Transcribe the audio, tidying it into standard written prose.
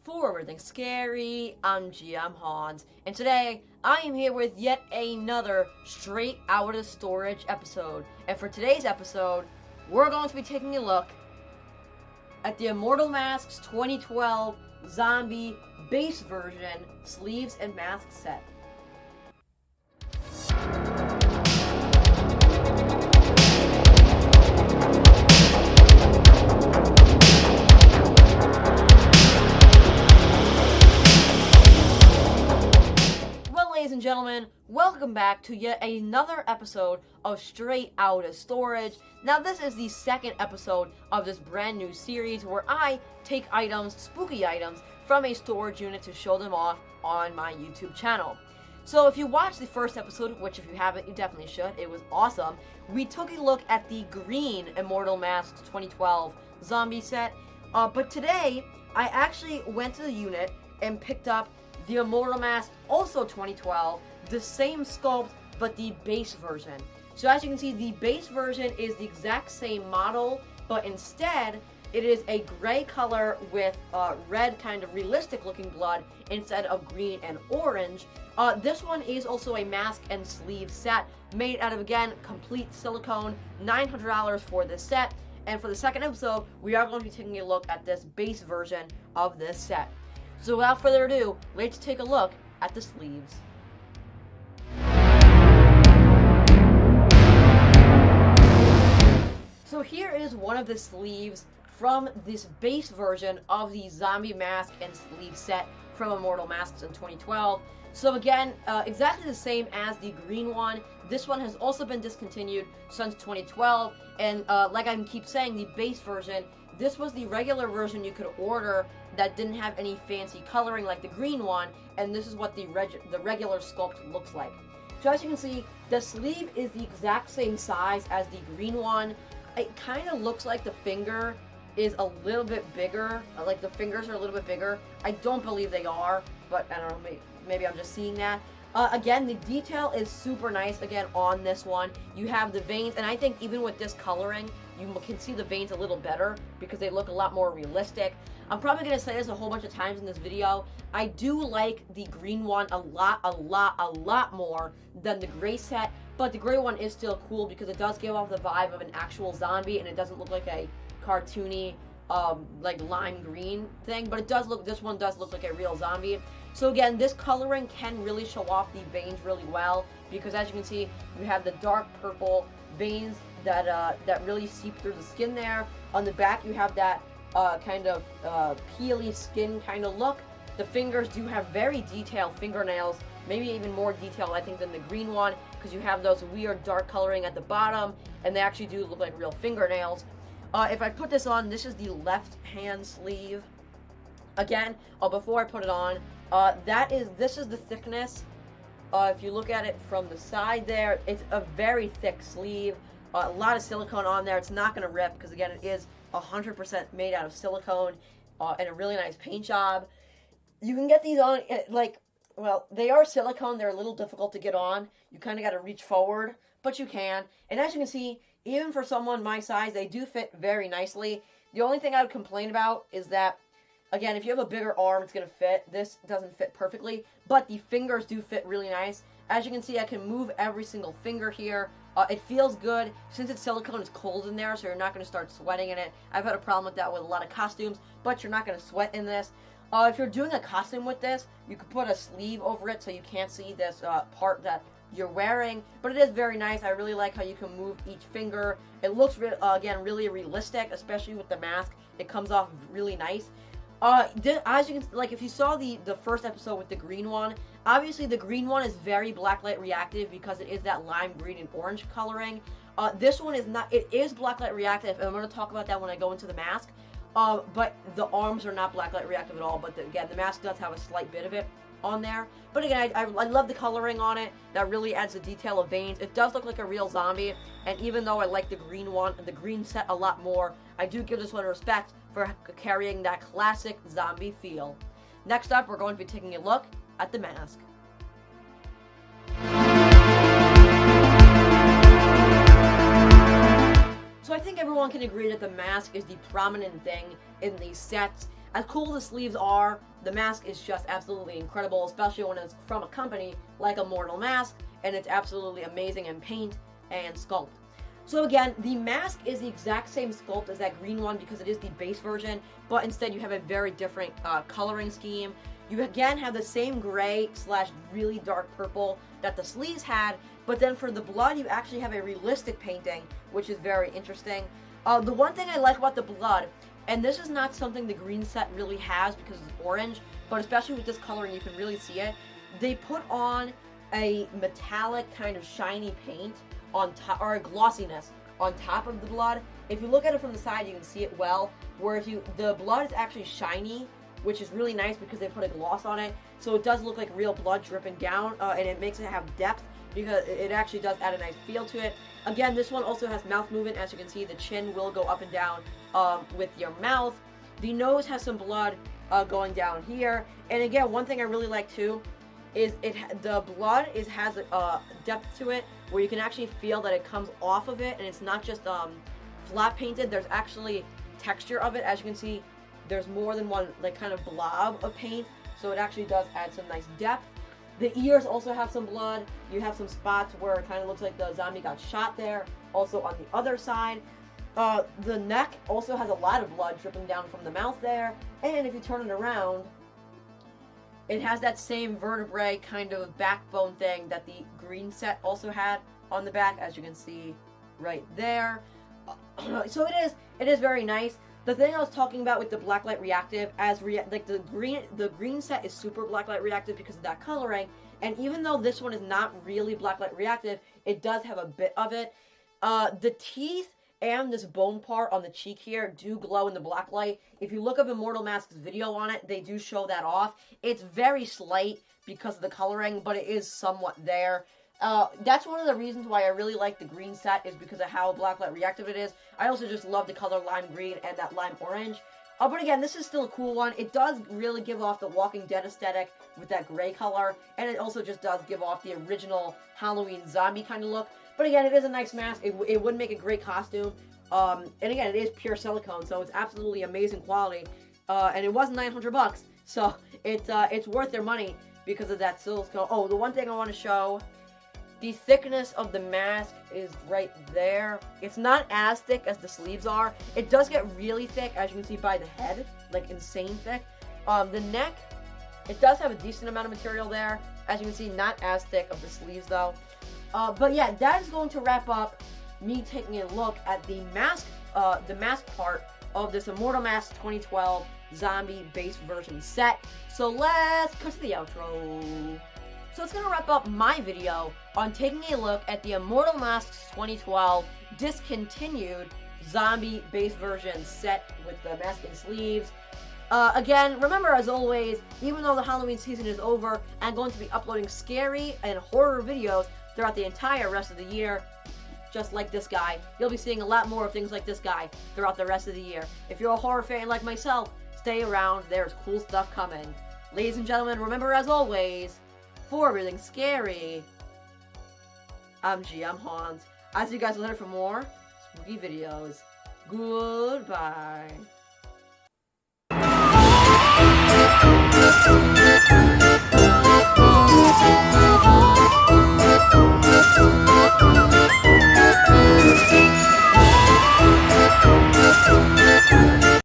for everything scary. I'm GMHaunts, and today I am here with yet another straight out of storage episode. And for today's episode, we're going to be taking a look at the Immortal Masks 2012 Zombie Base Version Sleeves and Mask Set. Ladies and gentlemen, welcome back to yet another episode of Straight Outta Storage. Now this is the second episode of this brand new series where I take items, spooky items, from a storage unit to show them off on my YouTube channel. So if you watched the first episode, which if you haven't, you definitely should, it was awesome, we took a look at the green Immortal Masks 2012 zombie set. But today, I actually went to the unit and picked up the Immortal Mask, also 2012, the same sculpt, but the base version. So as you can see, the base version is the exact same model, but instead, it is a gray color with red kind of realistic looking blood instead of green and orange. This one is also a mask and sleeve set made out of, again, complete silicone, $900 for this set. And for the second episode, we are going to be taking a look at this base version of this set. So without further ado, let's take a look at the sleeves. So here is one of the sleeves from this base version of the zombie mask and sleeve set from Immortal Masks in 2012. So again, exactly the same as the green one. This one has also been discontinued since 2012, and like I keep saying, the base version, this was the regular version you could order that didn't have any fancy coloring like the green one, and this is what the regular sculpt looks like. So as you can see, the sleeve is the exact same size as the green one. It kind of looks like the finger is a little bit bigger, like the fingers are a little bit bigger. I don't believe they are, but I don't know, maybe I'm just seeing that. Again, the detail is super nice, again, on this one. You have the veins, and I think even with this coloring, you can see the veins a little better because they look a lot more realistic. I'm probably going to say this a whole bunch of times in this video. I do like the green one a lot more than the gray set, but the gray one is still cool because it does give off the vibe of an actual zombie, and it doesn't look like a cartoony, like lime green thing, but it does look, this one does look like a real zombie. So again, this coloring can really show off the veins really well because as you can see, you have the dark purple veins that really seep through the skin there. On the back, you have that kind of peely skin kind of look. The fingers do have very detailed fingernails, maybe even more detailed, I think, than the green one, because you have those weird dark coloring at the bottom, and they actually do look like real fingernails. If I put this on, this is the left hand sleeve. Again, before I put it on, this is the thickness. If you look at it from the side there, it's a very thick sleeve. A lot of silicone on there. It's not going to rip because, again, it is 100% made out of silicone and a really nice paint job. You can get these on, well, they are silicone. They're a little difficult to get on. You kind of got to reach forward, but you can. And as you can see, even for someone my size, they do fit very nicely. The only thing I would complain about is that, again, if you have a bigger arm, it's going to fit. This doesn't fit perfectly, but the fingers do fit really nice. As you can see, I can move every single finger here. It feels good. Since it's silicone, it's cold in there, so you're not going to start sweating in it. I've had a problem with that with a lot of costumes, but you're not going to sweat in this. If you're doing a costume with this, you could put a sleeve over it so you can't see this part that you're wearing, but it is very nice. I really like how you can move each finger. It looks, again, really realistic, especially with the mask. It comes off really nice. As you can, like, if you saw the first episode with the green one, obviously the green one is very blacklight reactive because it is that lime green and orange coloring. This one is not. It is blacklight reactive, and I'm going to talk about that when I go into the mask. But the arms are not blacklight reactive at all. But again, the mask does have a slight bit of it on there. But again, I love the coloring on it. That really adds the detail of veins. It does look like a real zombie. And even though I like the green one, the green set a lot more, I do give this one respect for carrying that classic zombie feel. Next up, we're going to be taking a look at the mask. So I think everyone can agree that the mask is the prominent thing in these sets. as cool as the sleeves are, the mask is just absolutely incredible, especially when it's from a company like Immortal Mask, and it's absolutely amazing in paint and sculpt. So again, the mask is the exact same sculpt as that green one because it is the base version, but instead you have a very different coloring scheme. You again have the same gray / really dark purple that the sleeves had, but then for the blood you actually have a realistic painting, which is very interesting. The one thing I like about the blood, and this is not something the green set really has because it's orange, but especially with this coloring you can really see it, they put on a metallic kind of shiny paint on top, or a glossiness on top of the blood. If you look at it from the side you can see it well, where the blood is actually shiny, which is really nice because they put a gloss on it, so it does look like real blood dripping down, and it makes it have depth because it actually does add a nice feel to it. Again, this one also has mouth movement. As you can see, the chin will go up and down with your mouth. The nose has some blood going down here, and again, one thing I really like too is the blood has a depth to it where you can actually feel that it comes off of it, and it's not just flat painted. There's actually texture of it. As you can see, there's more than one like kind of blob of paint, so it actually does add some nice depth. The ears also have some blood. You have some spots where it kind of looks like the zombie got shot there. Also on the other side, the neck also has a lot of blood dripping down from the mouth there, and if you turn it around, it has that same vertebrae kind of backbone thing that the green set also had on the back, as you can see right there. So it is very nice. The thing I was talking about with the blacklight reactive, like the green set is super blacklight reactive because of that coloring, and even though this one is not really blacklight reactive, it does have a bit of it. The teeth and this bone part on the cheek here do glow in the blacklight. If you look up Immortal Mask's video on it, they do show that off. It's very slight because of the coloring, but it is somewhat there. That's one of the reasons why I really like the green set, is because of how blacklight reactive it is. I also just love the color lime green and that lime orange. But again, this is still a cool one. It does really give off the Walking Dead aesthetic with that gray color, and it also just does give off the original Halloween zombie kind of look. But again, it is a nice mask. It would make a great costume. And again, it is pure silicone, so it's absolutely amazing quality. And it was $900, so it's worth their money because of that silicone. Oh, the one thing I want to show, the thickness of the mask is right there. It's not as thick as the sleeves are. It does get really thick, as you can see by the head, like insane thick. The neck, it does have a decent amount of material there. As you can see, not as thick of the sleeves though. But yeah, that is going to wrap up me taking a look at the mask part of this Immortal Mask 2012 zombie base version set. So let's cut to the outro. So it's going to wrap up my video on taking a look at the Immortal Masks 2012 discontinued zombie base version set with the mask and sleeves. Again, remember, as always, even though the Halloween season is over, I'm going to be uploading scary and horror videos throughout the entire rest of the year, just like this guy. You'll be seeing a lot more of things like this guy throughout the rest of the year. If you're a horror fan like myself, stay around. There's cool stuff coming. Ladies and gentlemen, remember, as always, for everything scary, I'm GMHaunts. I'll see you guys later for more spooky videos. Goodbye.